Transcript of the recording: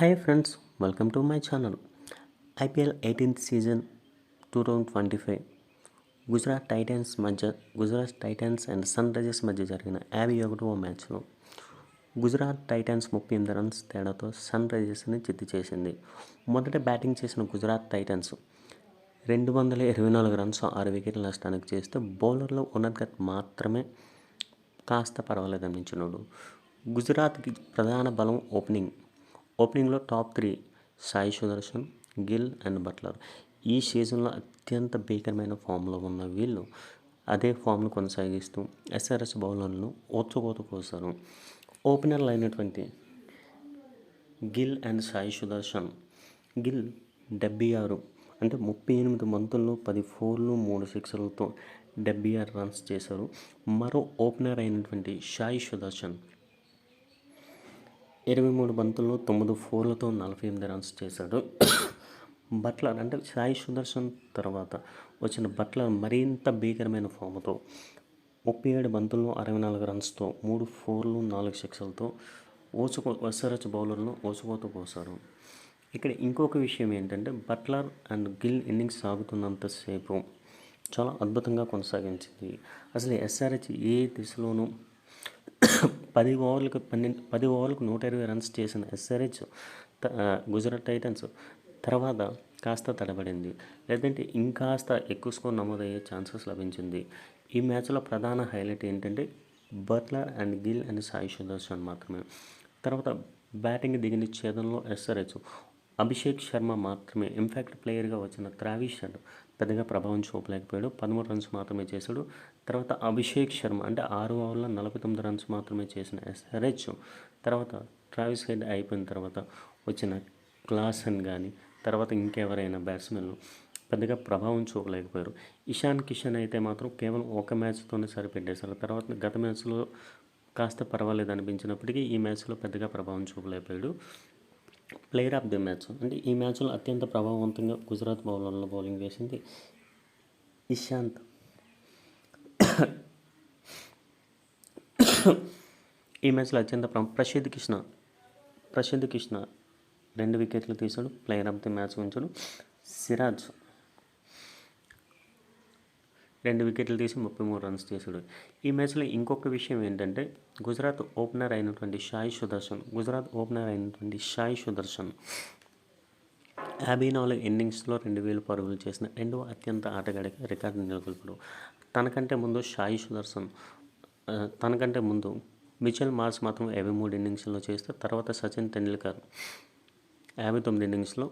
Hi friends, welcome to my channel. IPL 18th season 2025 Gujarat Titans and Sunrisers మధ్య జరిగిన 51వ మ్యాచ్లో Gujarat Titans 38 runs తేడాతో సన్ రైజర్స్ని చిత్తు చేసింది. మొదట బ్యాటింగ్ చేసిన గుజరాత్ టైటన్స్ 224 రన్స్ 6 వికెట్ల నష్టానికి చేస్తే బౌలర్లో ఉన్నద్గత్ మాత్రమే కాస్త పర్వాలేదని నిలిచినాడు. గుజరాత్కి ప్రధాన బలం ఓపెనింగ్లో top 3 Sai Sudharsan, Gill and Buttler. ఈ సీజన్లో అత్యంత భీకరమైన ఫామ్లో ఉన్న వీళ్ళు అదే ఫామ్ను కొనసాగిస్తూ ఎస్ఆర్హెచ్ బౌలర్లను ఓచుకోత కోసారు. ఓపెనర్లు అయినటువంటి గిల్ అండ్ సాయి సుదర్శన్. గిల్ 76 అంటే 38 బంతుల్లో 10 ఫోర్లు 3 సిక్సర్లతో 76 రన్స్ చేశారు. మరో ఓపెనర్ అయినటువంటి సాయి సుదర్శన్ 23 బంతుల్లో 9 ఫోర్లతో 48 రన్స్ చేశాడు. బట్లర్ అంటే సాయి సుదర్శన్ తర్వాత వచ్చిన బట్లర్ మరింత భీకరమైన ఫామ్తో 37 బంతుల్లో 64 రన్స్తో 3 ఫోర్లు 4 సిక్సర్లతో ఎస్ఆర్హెచ్ బౌలర్లను ఓచుకోత కోసారు. ఇక్కడ ఇంకొక విషయం ఏంటంటే బట్లర్ అండ్ గిల్ ఇన్నింగ్స్ సాగుతున్నంతసేపు చాలా అద్భుతంగా కొనసాగించింది. అసలు ఎస్ఆర్హెచ్ ఏ దిశలోనూ 10 ఓవర్లకు 120 రన్స్ చేసిన ఎస్ఆర్హెచ్ గుజరాత్ టైటన్స్ తర్వాత కాస్త తడబడింది, లేదంటే ఇంకాస్త ఎక్కువ స్కోర్ నమోదయ్యే ఛాన్సెస్ లభించింది. ఈ మ్యాచ్లో ప్రధాన హైలైట్ ఏంటంటే Buttler and Gill and Sai Sudharsan మాత్రమే. తర్వాత బ్యాటింగ్ దిగిన ఛేదంలో ఎస్ఆర్హెచ్ అభిషేక్ శర్మ మాత్రమే. ఇంపాక్ట్ ప్లేయర్గా వచ్చిన ట్రావిస్ హెడ్ పెద్దగా ప్రభావం చూపలేకపోయాడు, 13 రన్స్ మాత్రమే చేశాడు. తర్వాత అభిషేక్ శర్మ అంటే 6 ఓవర్ల 49 రన్స్ మాత్రమే చేసిన ఎస్ఆర్హెచ్ తర్వాత ట్రావిస్ హెడ్ అయిపోయిన తర్వాత వచ్చిన క్లాసన్ కానీ తర్వాత ఇంకెవరైనా బ్యాట్స్మెన్లు పెద్దగా ప్రభావం చూపలేకపోయారు. ఇషాన్ కిషన్ అయితే మాత్రం కేవలం ఒక మ్యాచ్తోనే సరిపెట్టేశారు. తర్వాత గత మ్యాచ్లో కాస్త పర్వాలేదు అనిపించినప్పటికీ ఈ మ్యాచ్లో పెద్దగా ప్రభావం చూపలేకపోయాడు. ప్లేయర్ ఆఫ్ ది మ్యాచ్ అంటే ఈ మ్యాచ్లో అత్యంత ప్రభావవంతంగా గుజరాత్ బౌలర్లో బౌలింగ్ వేసింది ఇషాంత్. ఈ మ్యాచ్లో అత్యంత ప్రసిద్ధ్ కృష్ణ 2 వికెట్లు తీశాడు, ప్లేయర్ ఆఫ్ ది మ్యాచ్ ఉంచాడు. సిరాజ్ 2 వికెట్లు తీసి 33 రన్స్ చేశాడు. ఈ మ్యాచ్లో ఇంకొక విషయం ఏంటంటే గుజరాత్ ఓపెనర్ అయినటువంటి సాయి సుదర్శన్ 54 ఇన్నింగ్స్లో 2000 పరుగులు చేసిన రెండవ అత్యంత ఆటగాడిగా రికార్డు నెలకొల్పాడు. తనకంటే ముందు మిచెల్ మార్ష్ మాత్రం 53 ఇన్నింగ్స్లో చేస్తే తర్వాత సచిన్ టెండూల్కర్ 59 ఇన్నింగ్స్లో